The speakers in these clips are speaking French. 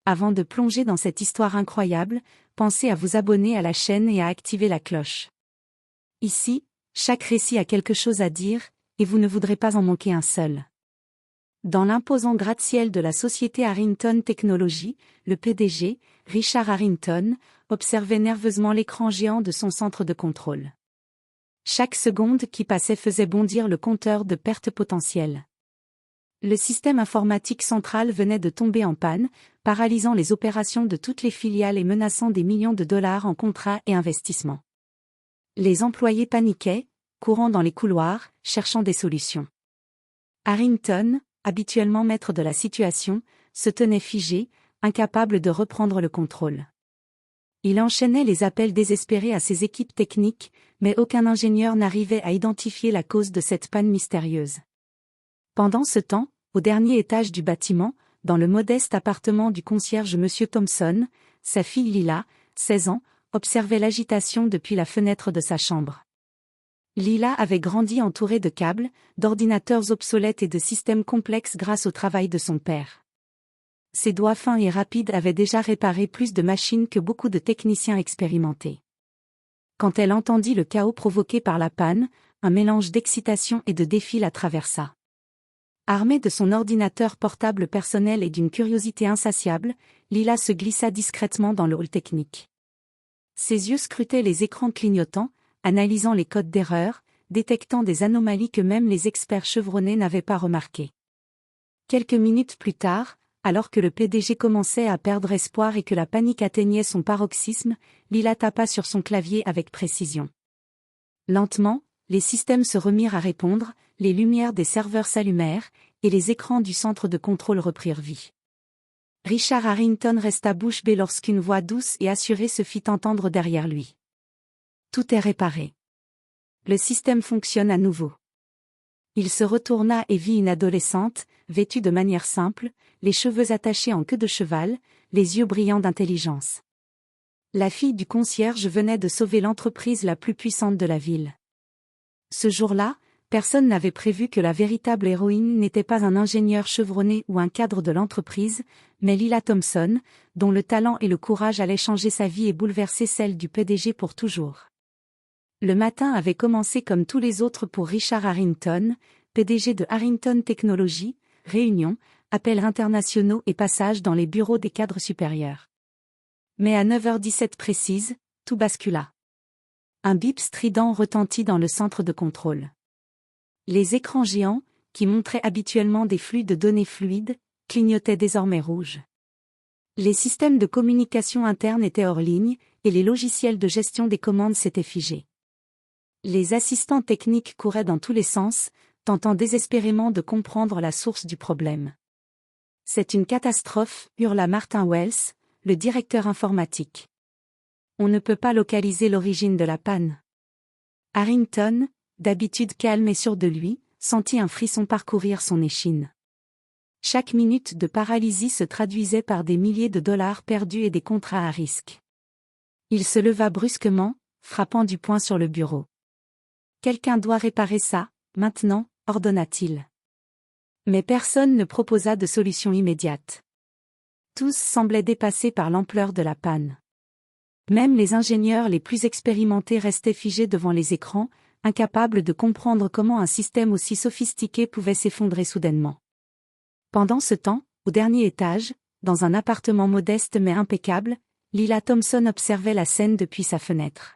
Avant de plonger dans cette histoire incroyable, pensez à vous abonner à la chaîne et à activer la cloche. Ici, chaque récit a quelque chose à dire, et vous ne voudrez pas en manquer un seul. Dans l'imposant gratte-ciel de la société Harrington Technology, le PDG, Richard Harrington, observait nerveusement l'écran géant de son centre de contrôle. Chaque seconde qui passait faisait bondir le compteur de pertes potentielles. Le système informatique central venait de tomber en panne, paralysant les opérations de toutes les filiales et menaçant des millions de dollars en contrats et investissements. Les employés paniquaient, courant dans les couloirs, cherchant des solutions. Harrington, habituellement maître de la situation, se tenait figé, incapable de reprendre le contrôle. Il enchaînait les appels désespérés à ses équipes techniques, mais aucun ingénieur n'arrivait à identifier la cause de cette panne mystérieuse. Pendant ce temps, au dernier étage du bâtiment, dans le modeste appartement du concierge Monsieur Thompson, sa fille Lila, 16 ans, observait l'agitation depuis la fenêtre de sa chambre. Lila avait grandi entourée de câbles, d'ordinateurs obsolètes et de systèmes complexes grâce au travail de son père. Ses doigts fins et rapides avaient déjà réparé plus de machines que beaucoup de techniciens expérimentés. Quand elle entendit le chaos provoqué par la panne, un mélange d'excitation et de défi la traversa. Armée de son ordinateur portable personnel et d'une curiosité insatiable, Lila se glissa discrètement dans le hall technique. Ses yeux scrutaient les écrans clignotants, analysant les codes d'erreur, détectant des anomalies que même les experts chevronnés n'avaient pas remarquées. Quelques minutes plus tard, alors que le PDG commençait à perdre espoir et que la panique atteignait son paroxysme, Lila tapa sur son clavier avec précision. Lentement, les systèmes se remirent à répondre, les lumières des serveurs s'allumèrent, et les écrans du centre de contrôle reprirent vie. Richard Harrington resta bouche bée lorsqu'une voix douce et assurée se fit entendre derrière lui. Tout est réparé. Le système fonctionne à nouveau. Il se retourna et vit une adolescente, vêtue de manière simple, les cheveux attachés en queue de cheval, les yeux brillants d'intelligence. La fille du concierge venait de sauver l'entreprise la plus puissante de la ville. Ce jour-là, personne n'avait prévu que la véritable héroïne n'était pas un ingénieur chevronné ou un cadre de l'entreprise, mais Lila Thompson, dont le talent et le courage allaient changer sa vie et bouleverser celle du PDG pour toujours. Le matin avait commencé comme tous les autres pour Richard Harrington, PDG de Harrington Technology, réunions, appels internationaux et passages dans les bureaux des cadres supérieurs. Mais à 9h17 précise, tout bascula. Un bip strident retentit dans le centre de contrôle. Les écrans géants, qui montraient habituellement des flux de données fluides, clignotaient désormais rouge. Les systèmes de communication interne étaient hors ligne, et les logiciels de gestion des commandes s'étaient figés. Les assistants techniques couraient dans tous les sens, tentant désespérément de comprendre la source du problème. « C'est une catastrophe », hurla Martin Wells, le directeur informatique. « On ne peut pas localiser l'origine de la panne. » Harrington, d'habitude calme et sûr de lui, sentit un frisson parcourir son échine. Chaque minute de paralysie se traduisait par des milliers de dollars perdus et des contrats à risque. Il se leva brusquement, frappant du poing sur le bureau. « Quelqu'un doit réparer ça, maintenant », ordonna-t-il. Mais personne ne proposa de solution immédiate. Tous semblaient dépassés par l'ampleur de la panne. Même les ingénieurs les plus expérimentés restaient figés devant les écrans, incapables de comprendre comment un système aussi sophistiqué pouvait s'effondrer soudainement. Pendant ce temps, au dernier étage, dans un appartement modeste mais impeccable, Lila Thompson observait la scène depuis sa fenêtre.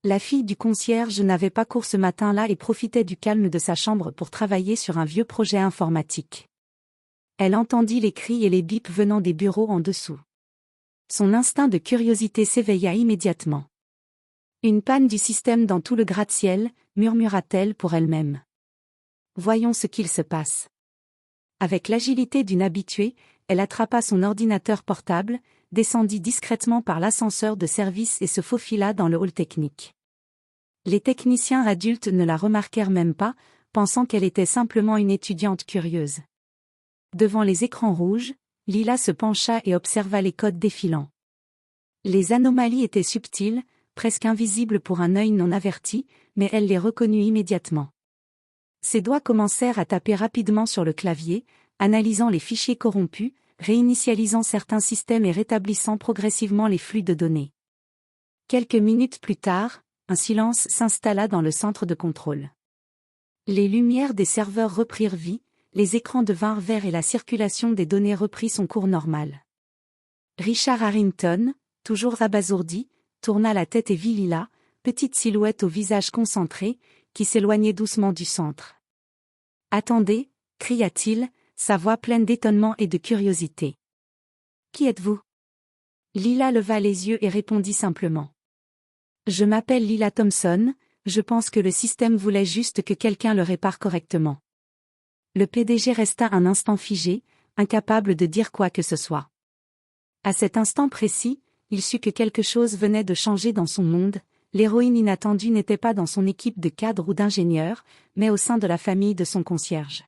La fille du concierge n'avait pas cours ce matin-là et profitait du calme de sa chambre pour travailler sur un vieux projet informatique. Elle entendit les cris et les bips venant des bureaux en dessous. Son instinct de curiosité s'éveilla immédiatement. « Une panne du système dans tout le gratte-ciel », murmura-t-elle pour elle-même. « Voyons ce qu'il se passe. » Avec l'agilité d'une habituée, elle attrapa son ordinateur portable, descendit discrètement par l'ascenseur de service et se faufila dans le hall technique. Les techniciens adultes ne la remarquèrent même pas, pensant qu'elle était simplement une étudiante curieuse. Devant les écrans rouges, Lila se pencha et observa les codes défilant. Les anomalies étaient subtiles, presque invisibles pour un œil non averti, mais elle les reconnut immédiatement. Ses doigts commencèrent à taper rapidement sur le clavier, analysant les fichiers corrompus, réinitialisant certains systèmes et rétablissant progressivement les flux de données. Quelques minutes plus tard, un silence s'installa dans le centre de contrôle. Les lumières des serveurs reprirent vie, les écrans devinrent verts et la circulation des données reprit son cours normal. Richard Harrington, toujours abasourdi, tourna la tête et vit Lila, petite silhouette au visage concentré, qui s'éloignait doucement du centre. « Attendez » cria-t-il, sa voix pleine d'étonnement et de curiosité. « Qui êtes-vous » Lila leva les yeux et répondit simplement. « Je m'appelle Lila Thompson, je pense que le système voulait juste que quelqu'un le répare correctement. » Le PDG resta un instant figé, incapable de dire quoi que ce soit. À cet instant précis, il sut que quelque chose venait de changer dans son monde, l'héroïne inattendue n'était pas dans son équipe de cadres ou d'ingénieurs, mais au sein de la famille de son concierge.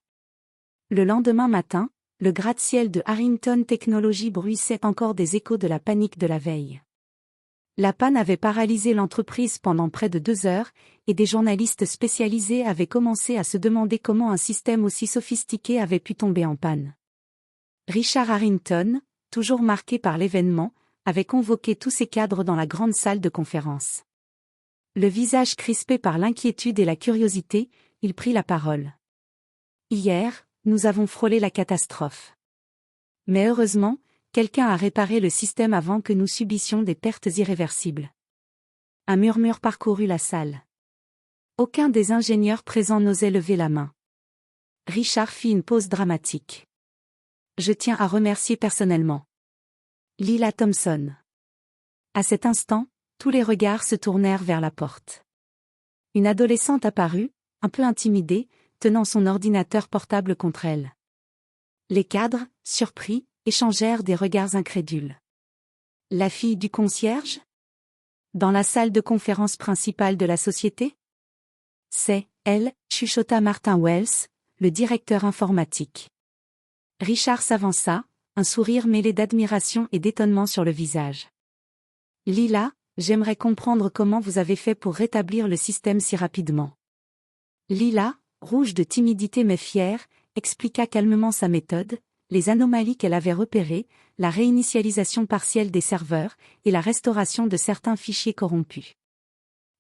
Le lendemain matin, le gratte-ciel de Harrington Technologies bruissait encore des échos de la panique de la veille. La panne avait paralysé l'entreprise pendant près de 2 heures, et des journalistes spécialisés avaient commencé à se demander comment un système aussi sophistiqué avait pu tomber en panne. Richard Harrington, toujours marqué par l'événement, avait convoqué tous ses cadres dans la grande salle de conférence. Le visage crispé par l'inquiétude et la curiosité, il prit la parole. « Hier, nous avons frôlé la catastrophe. Mais heureusement, quelqu'un a réparé le système avant que nous subissions des pertes irréversibles. » Un murmure parcourut la salle. Aucun des ingénieurs présents n'osait lever la main. Richard fit une pause dramatique. « Je tiens à remercier personnellement Lila Thompson. » À cet instant, tous les regards se tournèrent vers la porte. Une adolescente apparut, un peu intimidée, tenant son ordinateur portable contre elle. Les cadres, surpris, échangèrent des regards incrédules. La fille du concierge ? Dans la salle de conférence principale de la société ? C'est elle, chuchota Martin Wells, le directeur informatique. Richard s'avança, un sourire mêlé d'admiration et d'étonnement sur le visage. Lila, j'aimerais comprendre comment vous avez fait pour rétablir le système si rapidement. Lila, rouge de timidité mais fière, expliqua calmement sa méthode, les anomalies qu'elle avait repérées, la réinitialisation partielle des serveurs, et la restauration de certains fichiers corrompus.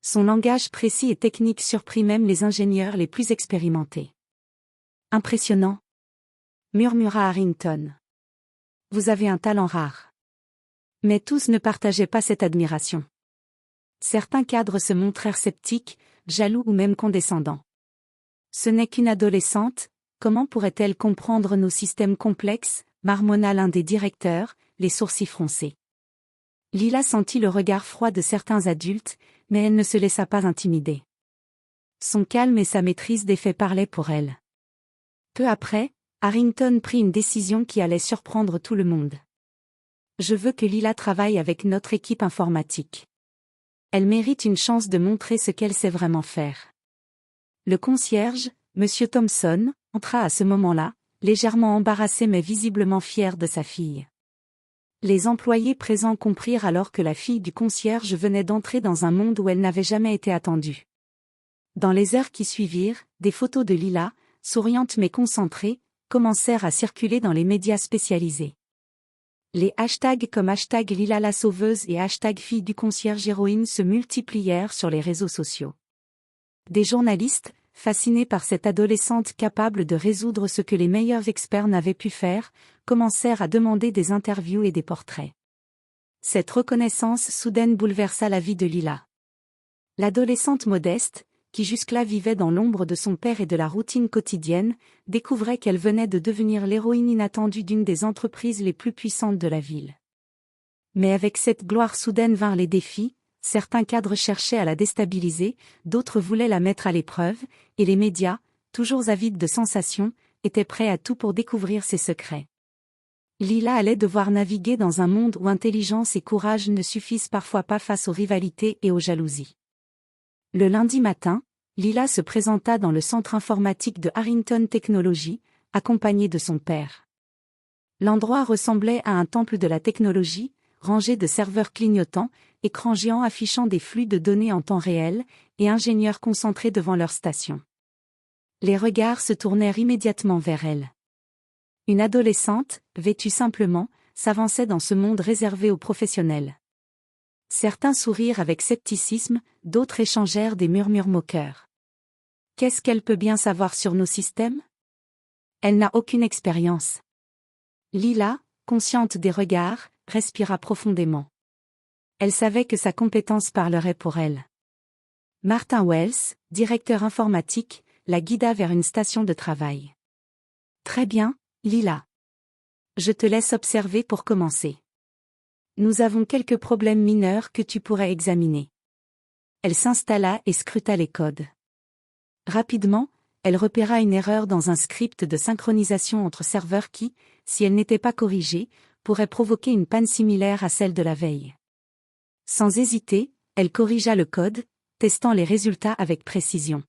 Son langage précis et technique surprit même les ingénieurs les plus expérimentés. Impressionnant, murmura Harrington. Vous avez un talent rare. Mais tous ne partageaient pas cette admiration. Certains cadres se montrèrent sceptiques, jaloux ou même condescendants. Ce n'est qu'une adolescente, comment pourrait-elle comprendre nos systèmes complexes, marmonna l'un des directeurs, les sourcils froncés. Lila sentit le regard froid de certains adultes, mais elle ne se laissa pas intimider. Son calme et sa maîtrise des faits parlaient pour elle. Peu après, Harrington prit une décision qui allait surprendre tout le monde. Je veux que Lila travaille avec notre équipe informatique. Elle mérite une chance de montrer ce qu'elle sait vraiment faire. Le concierge, Monsieur Thompson, entra à ce moment-là, légèrement embarrassé mais visiblement fier de sa fille. Les employés présents comprirent alors que la fille du concierge venait d'entrer dans un monde où elle n'avait jamais été attendue. Dans les heures qui suivirent, des photos de Lila, souriante mais concentrée, commencèrent à circuler dans les médias spécialisés. Les hashtags comme hashtag Lila la sauveuse et hashtag fille du concierge héroïne se multiplièrent sur les réseaux sociaux. Des journalistes, fascinés par cette adolescente capable de résoudre ce que les meilleurs experts n'avaient pu faire, commencèrent à demander des interviews et des portraits. Cette reconnaissance soudaine bouleversa la vie de Lila. L'adolescente modeste, qui jusque-là vivait dans l'ombre de son père et de la routine quotidienne, découvrait qu'elle venait de devenir l'héroïne inattendue d'une des entreprises les plus puissantes de la ville. Mais avec cette gloire soudaine vinrent les défis, certains cadres cherchaient à la déstabiliser, d'autres voulaient la mettre à l'épreuve, et les médias, toujours avides de sensations, étaient prêts à tout pour découvrir ses secrets. Lila allait devoir naviguer dans un monde où intelligence et courage ne suffisent parfois pas face aux rivalités et aux jalousies. Le lundi matin, Lila se présenta dans le centre informatique de Harrington Technologies, accompagnée de son père. L'endroit ressemblait à un temple de la technologie, rangé de serveurs clignotants, écrans géants affichant des flux de données en temps réel, et ingénieurs concentrés devant leur station. Les regards se tournèrent immédiatement vers elle. Une adolescente, vêtue simplement, s'avançait dans ce monde réservé aux professionnels. Certains sourirent avec scepticisme, d'autres échangèrent des murmures moqueurs. Qu'est-ce qu'elle peut bien savoir sur nos systèmes? Elle n'a aucune expérience. Lila, consciente des regards, respira profondément. Elle savait que sa compétence parlerait pour elle. Martin Wells, directeur informatique, la guida vers une station de travail. Très bien, Lila. Je te laisse observer pour commencer. Nous avons quelques problèmes mineurs que tu pourrais examiner. Elle s'installa et scruta les codes. Rapidement, elle repéra une erreur dans un script de synchronisation entre serveurs qui, si elle n'était pas corrigée, pourrait provoquer une panne similaire à celle de la veille. Sans hésiter, elle corrigea le code, testant les résultats avec précision.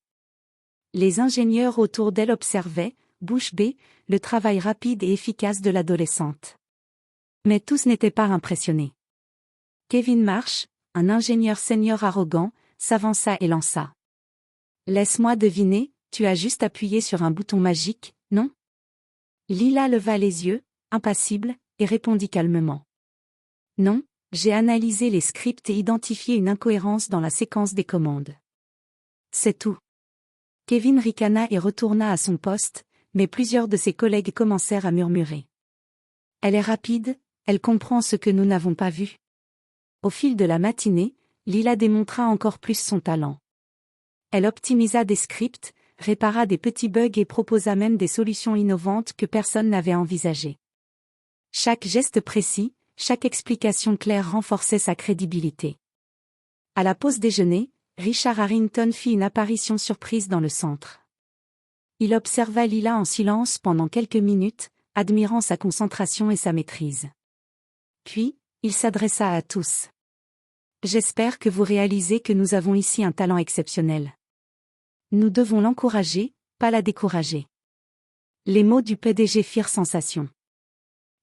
Les ingénieurs autour d'elle observaient, bouche bée, le travail rapide et efficace de l'adolescente. Mais tous n'étaient pas impressionnés. Kevin Marsh, un ingénieur senior arrogant, s'avança et lança. « Laisse-moi deviner, tu as juste appuyé sur un bouton magique, non ?» Lila leva les yeux, impassible, et répondit calmement. « Non, j'ai analysé les scripts et identifié une incohérence dans la séquence des commandes. » C'est tout. Kevin ricana et retourna à son poste, mais plusieurs de ses collègues commencèrent à murmurer. « Elle est rapide, elle comprend ce que nous n'avons pas vu. » Au fil de la matinée, Lila démontra encore plus son talent. Elle optimisa des scripts, répara des petits bugs et proposa même des solutions innovantes que personne n'avait envisagées. Chaque geste précis, chaque explication claire renforçait sa crédibilité. À la pause déjeuner, Richard Harrington fit une apparition surprise dans le centre. Il observa Lila en silence pendant quelques minutes, admirant sa concentration et sa maîtrise. Puis, il s'adressa à tous. « J'espère que vous réalisez que nous avons ici un talent exceptionnel. Nous devons l'encourager, pas la décourager. » Les mots du PDG firent sensation.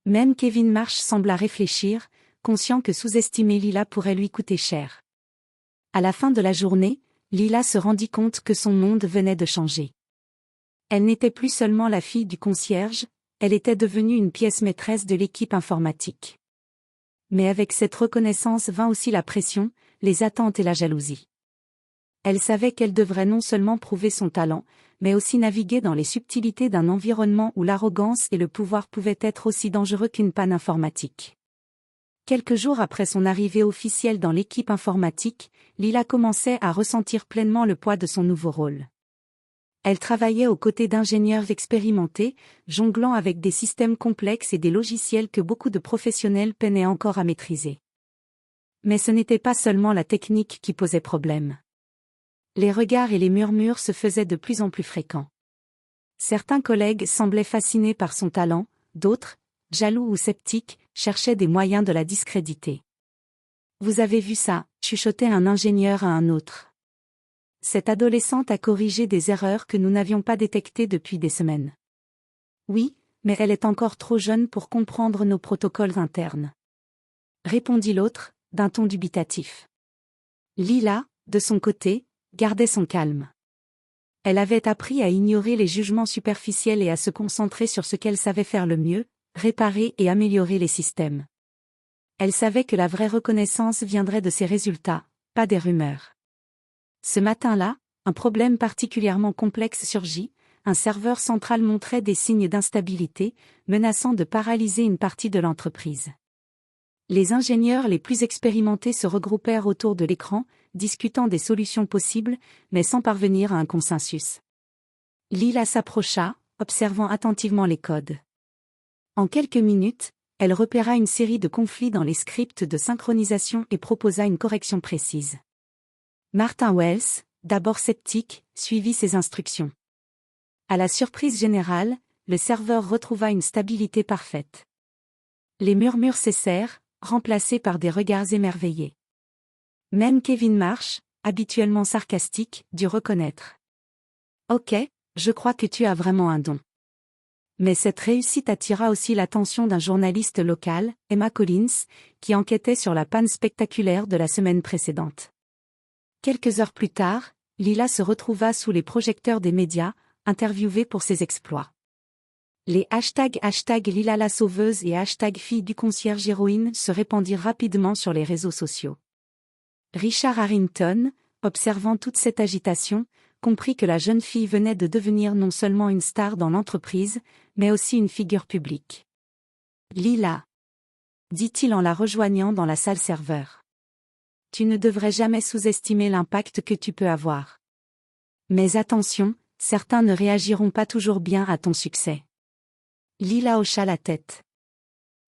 Même Kevin Marsh sembla réfléchir, conscient que sous-estimer Lila pourrait lui coûter cher. À la fin de la journée, Lila se rendit compte que son monde venait de changer. Elle n'était plus seulement la fille du concierge, elle était devenue une pièce maîtresse de l'équipe informatique. Mais avec cette reconnaissance vint aussi la pression, les attentes et la jalousie. Elle savait qu'elle devrait non seulement prouver son talent, mais aussi naviguer dans les subtilités d'un environnement où l'arrogance et le pouvoir pouvaient être aussi dangereux qu'une panne informatique. Quelques jours après son arrivée officielle dans l'équipe informatique, Lila commençait à ressentir pleinement le poids de son nouveau rôle. Elle travaillait aux côtés d'ingénieurs expérimentés, jonglant avec des systèmes complexes et des logiciels que beaucoup de professionnels peinaient encore à maîtriser. Mais ce n'était pas seulement la technique qui posait problème. Les regards et les murmures se faisaient de plus en plus fréquents. Certains collègues semblaient fascinés par son talent, d'autres, jaloux ou sceptiques, cherchaient des moyens de la discréditer. « Vous avez vu ça » chuchotait un ingénieur à un autre. Cette adolescente a corrigé des erreurs que nous n'avions pas détectées depuis des semaines. Oui, mais elle est encore trop jeune pour comprendre nos protocoles internes. Répondit l'autre, d'un ton dubitatif. Lila, de son côté, gardait son calme. Elle avait appris à ignorer les jugements superficiels et à se concentrer sur ce qu'elle savait faire le mieux, réparer et améliorer les systèmes. Elle savait que la vraie reconnaissance viendrait de ses résultats, pas des rumeurs. Ce matin-là, un problème particulièrement complexe surgit, un serveur central montrait des signes d'instabilité, menaçant de paralyser une partie de l'entreprise. Les ingénieurs les plus expérimentés se regroupèrent autour de l'écran, discutant des solutions possibles, mais sans parvenir à un consensus. Lila s'approcha, observant attentivement les codes. En quelques minutes, elle repéra une série de conflits dans les scripts de synchronisation et proposa une correction précise. Martin Wells, d'abord sceptique, suivit ses instructions. À la surprise générale, le serveur retrouva une stabilité parfaite. Les murmures cessèrent, remplacés par des regards émerveillés. Même Kevin Marsh, habituellement sarcastique, dut reconnaître. « Ok, je crois que tu as vraiment un don. » Mais cette réussite attira aussi l'attention d'un journaliste local, Emma Collins, qui enquêtait sur la panne spectaculaire de la semaine précédente. Quelques heures plus tard, Lila se retrouva sous les projecteurs des médias, interviewée pour ses exploits. Les hashtags Lila la sauveuse et #fille du concierge héroïne se répandirent rapidement sur les réseaux sociaux. Richard Harrington, observant toute cette agitation, comprit que la jeune fille venait de devenir non seulement une star dans l'entreprise, mais aussi une figure publique. Lila, dit-il en la rejoignant dans la salle serveur. Tu ne devrais jamais sous-estimer l'impact que tu peux avoir. Mais attention, certains ne réagiront pas toujours bien à ton succès. Lila hocha la tête.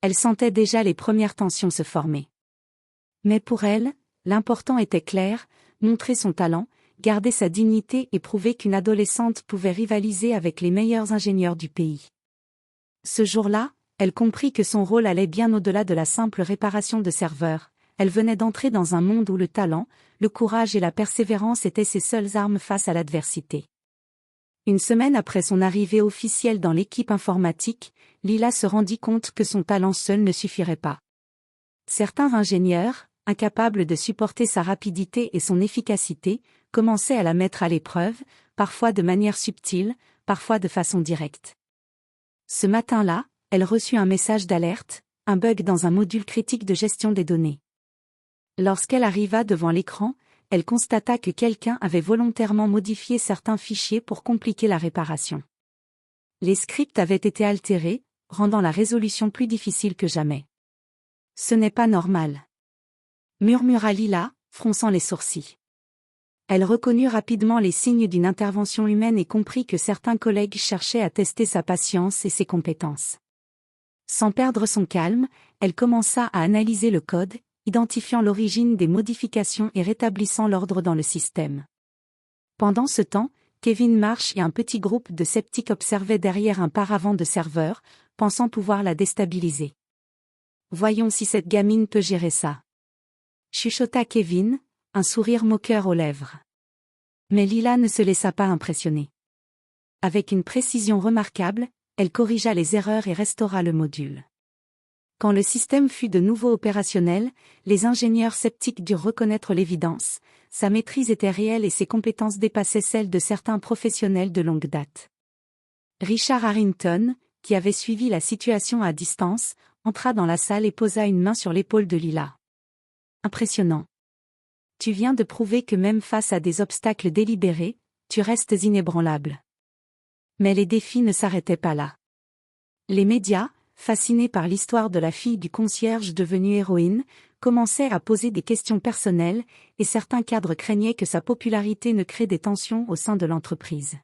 Elle sentait déjà les premières tensions se former. Mais pour elle, l'important était clair, montrer son talent, garder sa dignité et prouver qu'une adolescente pouvait rivaliser avec les meilleurs ingénieurs du pays. Ce jour-là, elle comprit que son rôle allait bien au-delà de la simple réparation de serveurs. Elle venait d'entrer dans un monde où le talent, le courage et la persévérance étaient ses seules armes face à l'adversité. Une semaine après son arrivée officielle dans l'équipe informatique, Lila se rendit compte que son talent seul ne suffirait pas. Certains ingénieurs, incapables de supporter sa rapidité et son efficacité, commençaient à la mettre à l'épreuve, parfois de manière subtile, parfois de façon directe. Ce matin-là, elle reçut un message d'alerte, un bug dans un module critique de gestion des données. Lorsqu'elle arriva devant l'écran, elle constata que quelqu'un avait volontairement modifié certains fichiers pour compliquer la réparation. Les scripts avaient été altérés, rendant la résolution plus difficile que jamais. Ce n'est pas normal, murmura Lila, fronçant les sourcils. Elle reconnut rapidement les signes d'une intervention humaine et comprit que certains collègues cherchaient à tester sa patience et ses compétences. Sans perdre son calme, elle commença à analyser le code, identifiant l'origine des modifications et rétablissant l'ordre dans le système. Pendant ce temps, Kevin Marsh et un petit groupe de sceptiques observaient derrière un paravent de serveurs, pensant pouvoir la déstabiliser. « Voyons si cette gamine peut gérer ça. » chuchota Kevin, un sourire moqueur aux lèvres. Mais Lila ne se laissa pas impressionner. Avec une précision remarquable, elle corrigea les erreurs et restaura le module. Quand le système fut de nouveau opérationnel, les ingénieurs sceptiques durent reconnaître l'évidence, sa maîtrise était réelle et ses compétences dépassaient celles de certains professionnels de longue date. Richard Harrington, qui avait suivi la situation à distance, entra dans la salle et posa une main sur l'épaule de Lila. Impressionnant. Tu viens de prouver que même face à des obstacles délibérés, tu restes inébranlable. Mais les défis ne s'arrêtaient pas là. Les médias, fascinés par l'histoire de la fille du concierge devenue héroïne, commençaient à poser des questions personnelles, et certains cadres craignaient que sa popularité ne crée des tensions au sein de l'entreprise.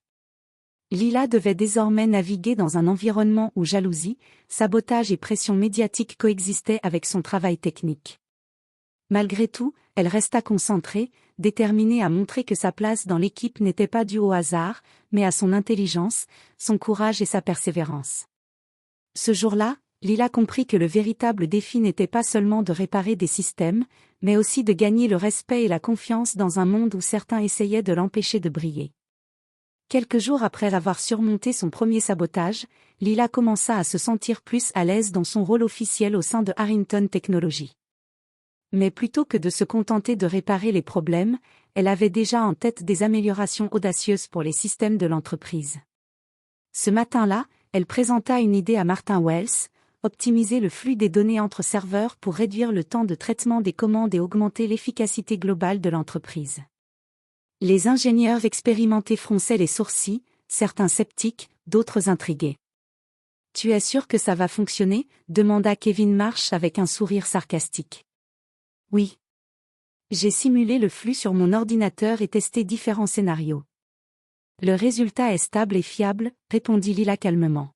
Lila devait désormais naviguer dans un environnement où jalousie, sabotage et pression médiatique coexistaient avec son travail technique. Malgré tout, elle resta concentrée, déterminée à montrer que sa place dans l'équipe n'était pas due au hasard, mais à son intelligence, son courage et sa persévérance. Ce jour-là, Lila comprit que le véritable défi n'était pas seulement de réparer des systèmes, mais aussi de gagner le respect et la confiance dans un monde où certains essayaient de l'empêcher de briller. Quelques jours après avoir surmonté son premier sabotage, Lila commença à se sentir plus à l'aise dans son rôle officiel au sein de Harrington Technology. Mais plutôt que de se contenter de réparer les problèmes, elle avait déjà en tête des améliorations audacieuses pour les systèmes de l'entreprise. Ce matin-là, elle présenta une idée à Martin Wells, optimiser le flux des données entre serveurs pour réduire le temps de traitement des commandes et augmenter l'efficacité globale de l'entreprise. Les ingénieurs expérimentés fronçaient les sourcils, certains sceptiques, d'autres intrigués. « Tu es sûr que ça va fonctionner ?» demanda Kevin Marsh avec un sourire sarcastique. « Oui. J'ai simulé le flux sur mon ordinateur et testé différents scénarios. Le résultat est stable et fiable, répondit Lila calmement.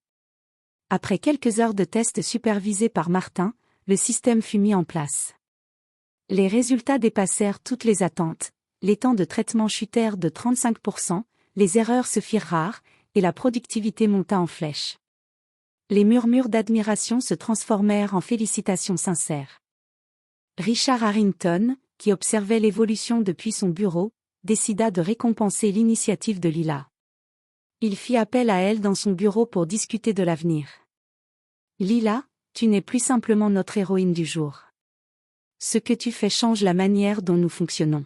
Après quelques heures de tests supervisés par Martin, le système fut mis en place. Les résultats dépassèrent toutes les attentes, les temps de traitement chutèrent de 35%, les erreurs se firent rares, et la productivité monta en flèche. Les murmures d'admiration se transformèrent en félicitations sincères. Richard Harrington, qui observait l'évolution depuis son bureau, décida de récompenser l'initiative de Lila. Il fit appel à elle dans son bureau pour discuter de l'avenir. « Lila, tu n'es plus simplement notre héroïne du jour. Ce que tu fais change la manière dont nous fonctionnons.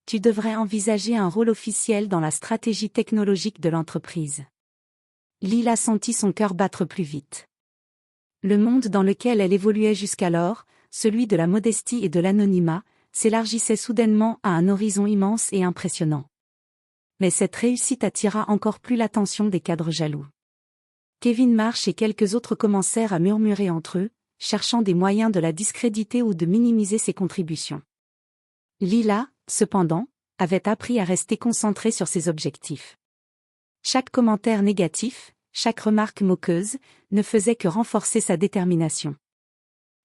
Tu devrais envisager un rôle officiel dans la stratégie technologique de l'entreprise. » Lila sentit son cœur battre plus vite. Le monde dans lequel elle évoluait jusqu'alors, celui de la modestie et de l'anonymat, s'élargissait soudainement à un horizon immense et impressionnant. Mais cette réussite attira encore plus l'attention des cadres jaloux. Kevin Marsh et quelques autres commencèrent à murmurer entre eux, cherchant des moyens de la discréditer ou de minimiser ses contributions. Lila, cependant, avait appris à rester concentrée sur ses objectifs. Chaque commentaire négatif, chaque remarque moqueuse, ne faisait que renforcer sa détermination.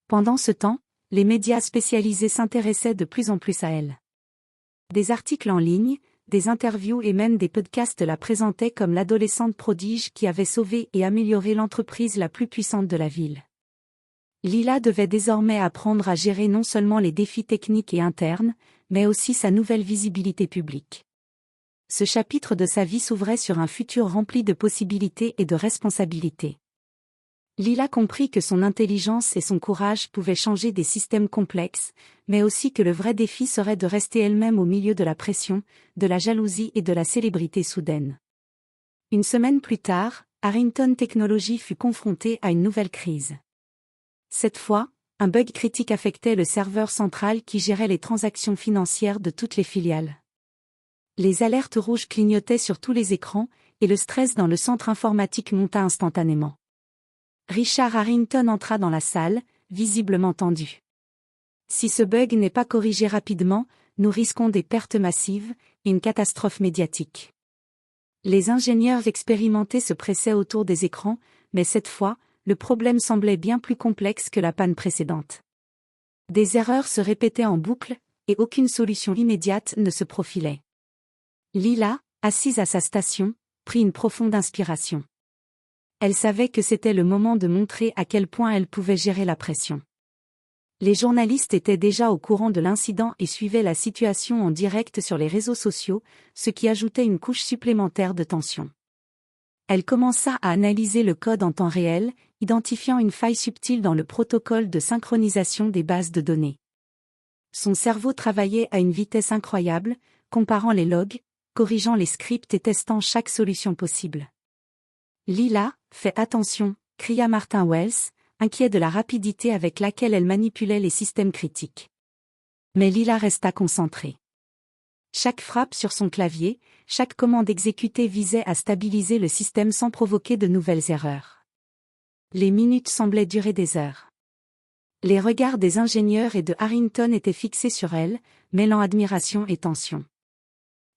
Pendant ce temps, les médias spécialisés s'intéressaient de plus en plus à elle. Des articles en ligne, des interviews et même des podcasts la présentaient comme l'adolescente prodige qui avait sauvé et amélioré l'entreprise la plus puissante de la ville. Lila devait désormais apprendre à gérer non seulement les défis techniques et internes, mais aussi sa nouvelle visibilité publique. Ce chapitre de sa vie s'ouvrait sur un futur rempli de possibilités et de responsabilités. Lila comprit que son intelligence et son courage pouvaient changer des systèmes complexes, mais aussi que le vrai défi serait de rester elle-même au milieu de la pression, de la jalousie et de la célébrité soudaine. Une semaine plus tard, Harrington Technology fut confronté à une nouvelle crise. Cette fois, un bug critique affectait le serveur central qui gérait les transactions financières de toutes les filiales. Les alertes rouges clignotaient sur tous les écrans, et le stress dans le centre informatique monta instantanément. Richard Harrington entra dans la salle, visiblement tendu. Si ce bug n'est pas corrigé rapidement, nous risquons des pertes massives, et une catastrophe médiatique. Les ingénieurs expérimentés se pressaient autour des écrans, mais cette fois, le problème semblait bien plus complexe que la panne précédente. Des erreurs se répétaient en boucle, et aucune solution immédiate ne se profilait. Lila, assise à sa station, prit une profonde inspiration. Elle savait que c'était le moment de montrer à quel point elle pouvait gérer la pression. Les journalistes étaient déjà au courant de l'incident et suivaient la situation en direct sur les réseaux sociaux, ce qui ajoutait une couche supplémentaire de tension. Elle commença à analyser le code en temps réel, identifiant une faille subtile dans le protocole de synchronisation des bases de données. Son cerveau travaillait à une vitesse incroyable, comparant les logs, corrigeant les scripts et testant chaque solution possible. Lila, fais attention, cria Martin Wells, inquiet de la rapidité avec laquelle elle manipulait les systèmes critiques. Mais Lila resta concentrée. Chaque frappe sur son clavier, chaque commande exécutée visait à stabiliser le système sans provoquer de nouvelles erreurs. Les minutes semblaient durer des heures. Les regards des ingénieurs et de Harrington étaient fixés sur elle, mêlant admiration et tension.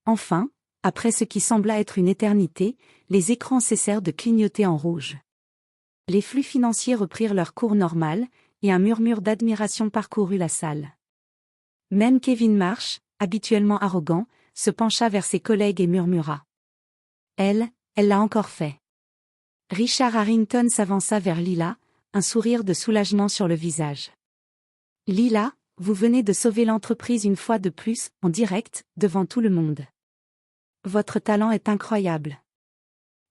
Enfin, après ce qui sembla être une éternité, les écrans cessèrent de clignoter en rouge. Les flux financiers reprirent leur cours normal, et un murmure d'admiration parcourut la salle. Même Kevin Marsh, habituellement arrogant, se pencha vers ses collègues et murmura. Elle l'a encore fait. Richard Harrington s'avança vers Lila, un sourire de soulagement sur le visage. Lila, vous venez de sauver l'entreprise une fois de plus, en direct, devant tout le monde. Votre talent est incroyable.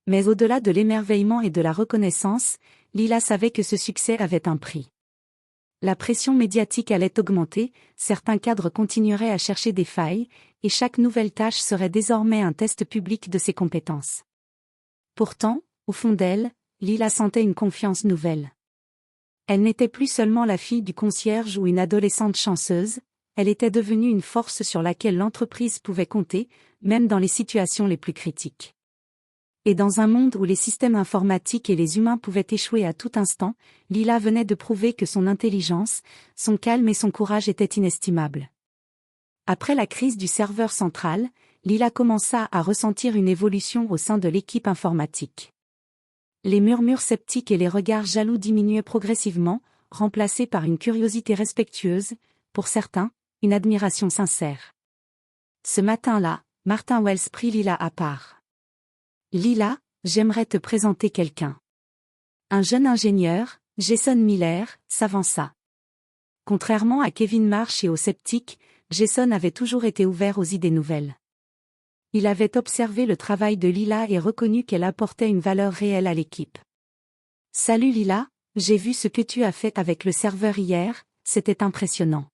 Mais au-delà de l'émerveillement et de la reconnaissance, Lila savait que ce succès avait un prix. La pression médiatique allait augmenter, certains cadres continueraient à chercher des failles, et chaque nouvelle tâche serait désormais un test public de ses compétences. Pourtant, au fond d'elle, Lila sentait une confiance nouvelle. Elle n'était plus seulement la fille du concierge ou une adolescente chanceuse, elle était devenue une force sur laquelle l'entreprise pouvait compter, même dans les situations les plus critiques. Et dans un monde où les systèmes informatiques et les humains pouvaient échouer à tout instant, Lila venait de prouver que son intelligence, son calme et son courage étaient inestimables. Après la crise du serveur central, Lila commença à ressentir une évolution au sein de l'équipe informatique. Les murmures sceptiques et les regards jaloux diminuaient progressivement, remplacés par une curiosité respectueuse, pour certains, une admiration sincère. Ce matin-là, Martin Wells prit Lila à part. Lila, j'aimerais te présenter quelqu'un. Un jeune ingénieur, Jason Miller, s'avança. Contrairement à Kevin Marsh et aux sceptiques, Jason avait toujours été ouvert aux idées nouvelles. Il avait observé le travail de Lila et reconnu qu'elle apportait une valeur réelle à l'équipe. Salut Lila, j'ai vu ce que tu as fait avec le serveur hier, c'était impressionnant.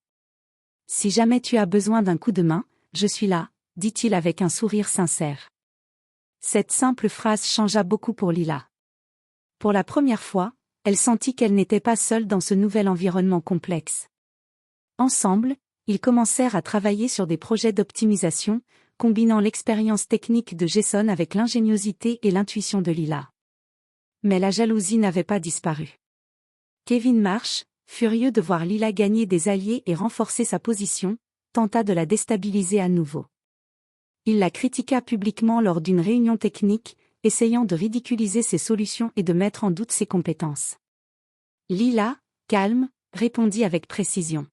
Si jamais tu as besoin d'un coup de main, je suis là, dit-il avec un sourire sincère. Cette simple phrase changea beaucoup pour Lila. Pour la première fois, elle sentit qu'elle n'était pas seule dans ce nouvel environnement complexe. Ensemble, ils commencèrent à travailler sur des projets d'optimisation, combinant l'expérience technique de Jason avec l'ingéniosité et l'intuition de Lila. Mais la jalousie n'avait pas disparu. Kevin Marsh, furieux de voir Lila gagner des alliés et renforcer sa position, tenta de la déstabiliser à nouveau. Il la critiqua publiquement lors d'une réunion technique, essayant de ridiculiser ses solutions et de mettre en doute ses compétences. Lila, calme, répondit avec précision.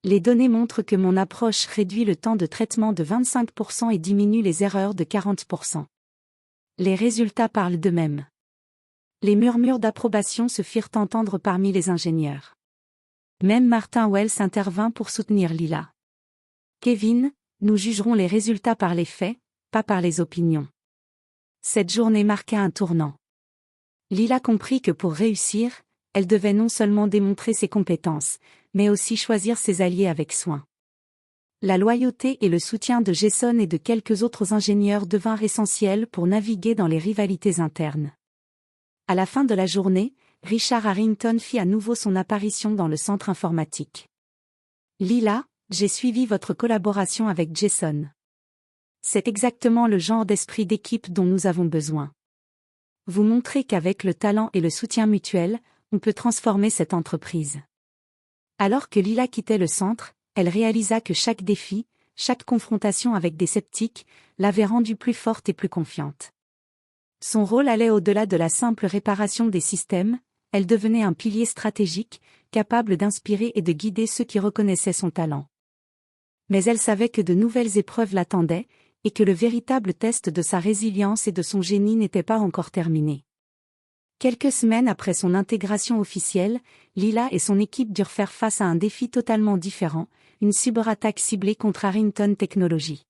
Les données montrent que mon approche réduit le temps de traitement de 25% et diminue les erreurs de 40%. Les résultats parlent d'eux-mêmes. Les murmures d'approbation se firent entendre parmi les ingénieurs. Même Martin Wells intervint pour soutenir Lila. Kevin, nous jugerons les résultats par les faits, pas par les opinions. Cette journée marqua un tournant. Lila comprit que pour réussir, elle devait non seulement démontrer ses compétences, mais aussi choisir ses alliés avec soin. La loyauté et le soutien de Jason et de quelques autres ingénieurs devinrent essentiels pour naviguer dans les rivalités internes. À la fin de la journée, Richard Harrington fit à nouveau son apparition dans le centre informatique. Lila, j'ai suivi votre collaboration avec Jason. C'est exactement le genre d'esprit d'équipe dont nous avons besoin. Vous montrez qu'avec le talent et le soutien mutuel, on peut transformer cette entreprise. Alors que Lila quittait le centre, elle réalisa que chaque défi, chaque confrontation avec des sceptiques, l'avait rendue plus forte et plus confiante. Son rôle allait au-delà de la simple réparation des systèmes, elle devenait un pilier stratégique, capable d'inspirer et de guider ceux qui reconnaissaient son talent. Mais elle savait que de nouvelles épreuves l'attendaient, et que le véritable test de sa résilience et de son génie n'était pas encore terminé. Quelques semaines après son intégration officielle, Lila et son équipe durent faire face à un défi totalement différent, une cyberattaque ciblée contre Harrington Technology.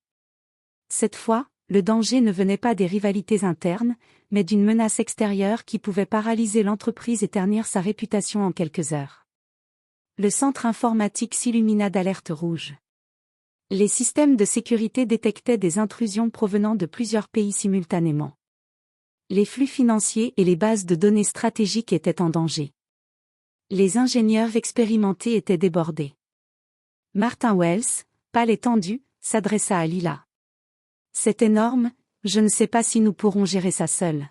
Cette fois, le danger ne venait pas des rivalités internes, mais d'une menace extérieure qui pouvait paralyser l'entreprise et ternir sa réputation en quelques heures. Le centre informatique s'illumina d'alertes rouges. Les systèmes de sécurité détectaient des intrusions provenant de plusieurs pays simultanément. Les flux financiers et les bases de données stratégiques étaient en danger. Les ingénieurs expérimentés étaient débordés. Martin Wells, pâle et tendu, s'adressa à Lila. C'est énorme, je ne sais pas si nous pourrons gérer ça seul.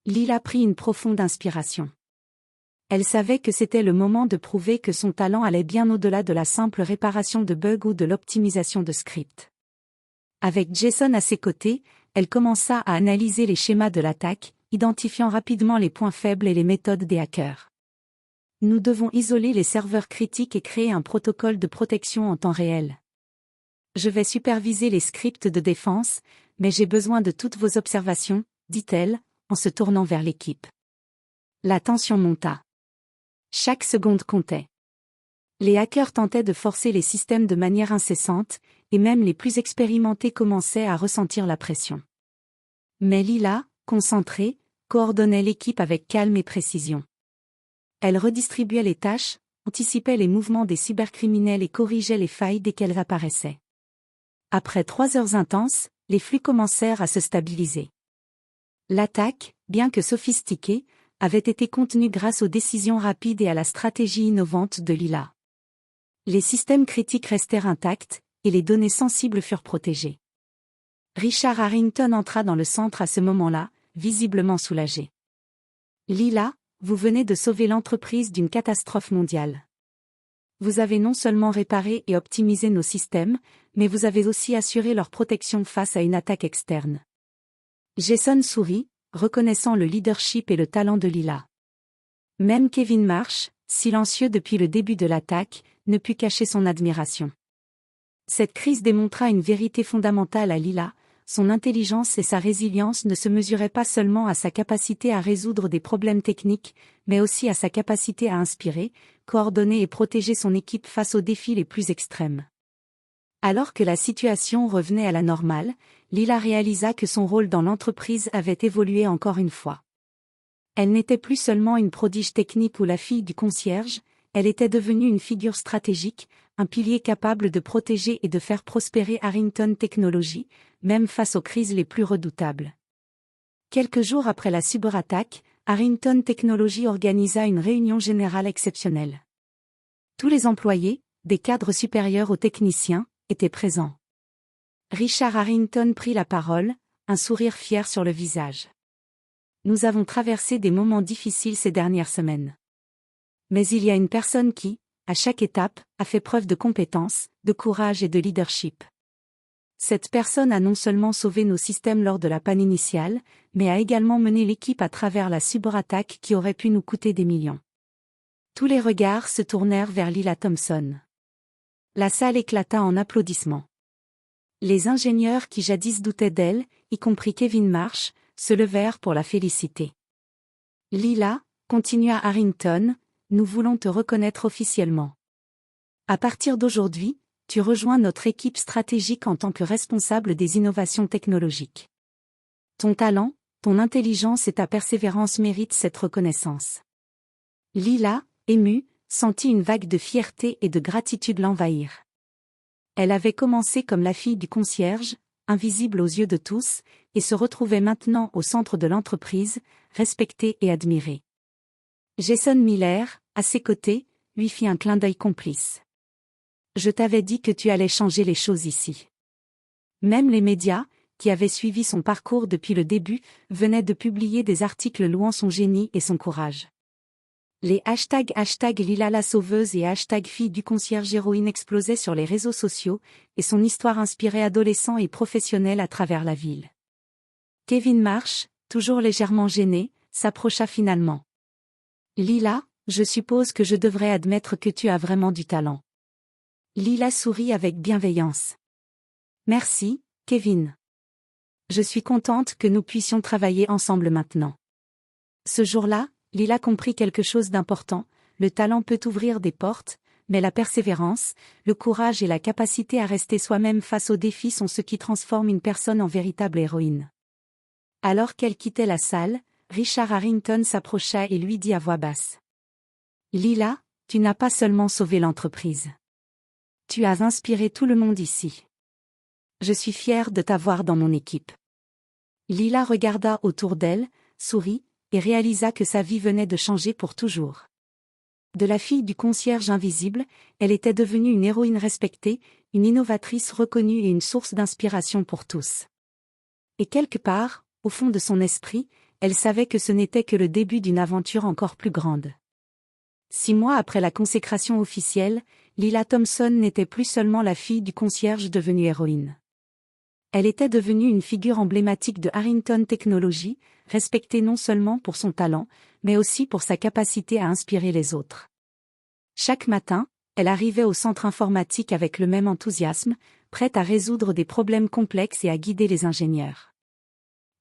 Lila prit une profonde inspiration. Elle savait que c'était le moment de prouver que son talent allait bien au-delà de la simple réparation de bugs ou de l'optimisation de scripts. Avec Jason à ses côtés, elle commença à analyser les schémas de l'attaque, identifiant rapidement les points faibles et les méthodes des hackers. Nous devons isoler les serveurs critiques et créer un protocole de protection en temps réel. Je vais superviser les scripts de défense, mais j'ai besoin de toutes vos observations, dit-elle, en se tournant vers l'équipe. La tension monta. Chaque seconde comptait. Les hackers tentaient de forcer les systèmes de manière incessante, et même les plus expérimentés commençaient à ressentir la pression. Mais Lila, concentrée, coordonnait l'équipe avec calme et précision. Elle redistribuait les tâches, anticipait les mouvements des cybercriminels et corrigeait les failles dès qu'elles apparaissaient. Après 3 heures intenses, les flux commencèrent à se stabiliser. L'attaque, bien que sophistiquée, avait été contenue grâce aux décisions rapides et à la stratégie innovante de Lila. Les systèmes critiques restèrent intacts, et les données sensibles furent protégées. Richard Harrington entra dans le centre à ce moment-là, visiblement soulagé. Lila, vous venez de sauver l'entreprise d'une catastrophe mondiale. Vous avez non seulement réparé et optimisé nos systèmes, mais vous avez aussi assuré leur protection face à une attaque externe. Jason sourit, reconnaissant le leadership et le talent de Lila. Même Kevin Marsh, silencieux depuis le début de l'attaque, ne put cacher son admiration. Cette crise démontra une vérité fondamentale à Lila, son intelligence et sa résilience ne se mesuraient pas seulement à sa capacité à résoudre des problèmes techniques, mais aussi à sa capacité à inspirer, coordonner et protéger son équipe face aux défis les plus extrêmes. Alors que la situation revenait à la normale, Lila réalisa que son rôle dans l'entreprise avait évolué encore une fois. Elle n'était plus seulement une prodige technique ou la fille du concierge, elle était devenue une figure stratégique, un pilier capable de protéger et de faire prospérer Harrington Technologies, même face aux crises les plus redoutables. Quelques jours après la cyberattaque, Harrington Technologies organisa une réunion générale exceptionnelle. Tous les employés, des cadres supérieurs aux techniciens, étaient présents. Richard Harrington prit la parole, un sourire fier sur le visage. Nous avons traversé des moments difficiles ces dernières semaines. Mais il y a une personne qui, à chaque étape, a fait preuve de compétence, de courage et de leadership. Cette personne a non seulement sauvé nos systèmes lors de la panne initiale, mais a également mené l'équipe à travers la cyberattaque qui aurait pu nous coûter des millions. Tous les regards se tournèrent vers Lila Thompson. La salle éclata en applaudissements. Les ingénieurs qui jadis doutaient d'elle, y compris Kevin Marsh, se levèrent pour la féliciter. Lila, continua Harrington, nous voulons te reconnaître officiellement. À partir d'aujourd'hui, tu rejoins notre équipe stratégique en tant que responsable des innovations technologiques. Ton talent, ton intelligence et ta persévérance méritent cette reconnaissance. Lila, émue, sentit une vague de fierté et de gratitude l'envahir. Elle avait commencé comme la fille du concierge, invisible aux yeux de tous, et se retrouvait maintenant au centre de l'entreprise, respectée et admirée. Jason Miller, à ses côtés, lui fit un clin d'œil complice. Je t'avais dit que tu allais changer les choses ici. Même les médias, qui avaient suivi son parcours depuis le début, venaient de publier des articles louant son génie et son courage. Les #, Lila la sauveuse et #fille du concierge héroïne explosaient sur les réseaux sociaux, et son histoire inspirait adolescents et professionnels à travers la ville. Kevin Marsh, toujours légèrement gêné, s'approcha finalement. Lila, je suppose que je devrais admettre que tu as vraiment du talent. Lila sourit avec bienveillance. Merci, Kevin. Je suis contente que nous puissions travailler ensemble maintenant. Ce jour-là, Lila comprit quelque chose d'important, le talent peut ouvrir des portes, mais la persévérance, le courage et la capacité à rester soi-même face aux défis sont ce qui transforment une personne en véritable héroïne. Alors qu'elle quittait la salle, Richard Harrington s'approcha et lui dit à voix basse. Lila, tu n'as pas seulement sauvé l'entreprise. Tu as inspiré tout le monde ici. Je suis fière de t'avoir dans mon équipe. Lila regarda autour d'elle, sourit, et réalisa que sa vie venait de changer pour toujours. De la fille du concierge invisible, elle était devenue une héroïne respectée, une innovatrice reconnue et une source d'inspiration pour tous. Et quelque part, au fond de son esprit, elle savait que ce n'était que le début d'une aventure encore plus grande. 6 mois après la consécration officielle, Lila Thompson n'était plus seulement la fille du concierge devenue héroïne. Elle était devenue une figure emblématique de Harrington Technologies, respectée non seulement pour son talent, mais aussi pour sa capacité à inspirer les autres. Chaque matin, elle arrivait au centre informatique avec le même enthousiasme, prête à résoudre des problèmes complexes et à guider les ingénieurs.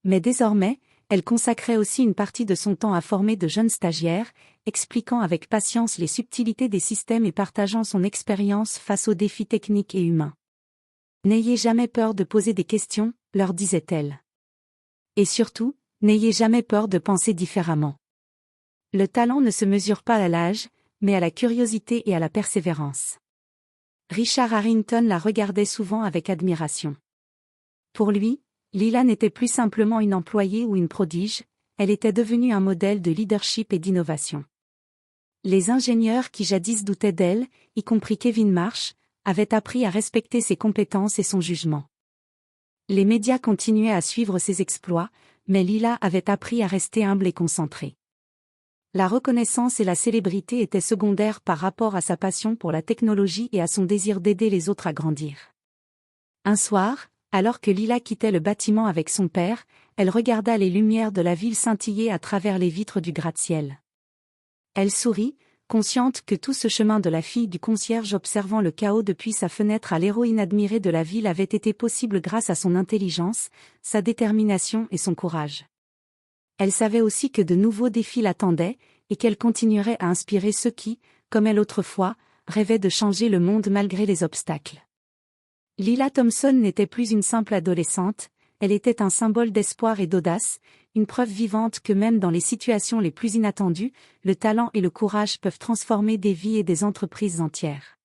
Mais désormais, elle consacrait aussi une partie de son temps à former de jeunes stagiaires, expliquant avec patience les subtilités des systèmes et partageant son expérience face aux défis techniques et humains. N'ayez jamais peur de poser des questions, leur disait-elle. Et surtout, n'ayez jamais peur de penser différemment. Le talent ne se mesure pas à l'âge, mais à la curiosité et à la persévérance. Richard Harrington la regardait souvent avec admiration. Pour lui, Lila n'était plus simplement une employée ou une prodige, elle était devenue un modèle de leadership et d'innovation. Les ingénieurs qui jadis doutaient d'elle, y compris Kevin Marsh, avaient appris à respecter ses compétences et son jugement. Les médias continuaient à suivre ses exploits, mais Lila avait appris à rester humble et concentrée. La reconnaissance et la célébrité étaient secondaires par rapport à sa passion pour la technologie et à son désir d'aider les autres à grandir. Un soir, alors que Lila quittait le bâtiment avec son père, elle regarda les lumières de la ville scintiller à travers les vitres du gratte-ciel. Elle sourit, consciente que tout ce chemin de la fille du concierge observant le chaos depuis sa fenêtre à l'héroïne admirée de la ville avait été possible grâce à son intelligence, sa détermination et son courage. Elle savait aussi que de nouveaux défis l'attendaient, et qu'elle continuerait à inspirer ceux qui, comme elle autrefois, rêvaient de changer le monde malgré les obstacles. Lila Thompson n'était plus une simple adolescente, Elle était un symbole d'espoir et d'audace, une preuve vivante que même dans les situations les plus inattendues, le talent et le courage peuvent transformer des vies et des entreprises entières.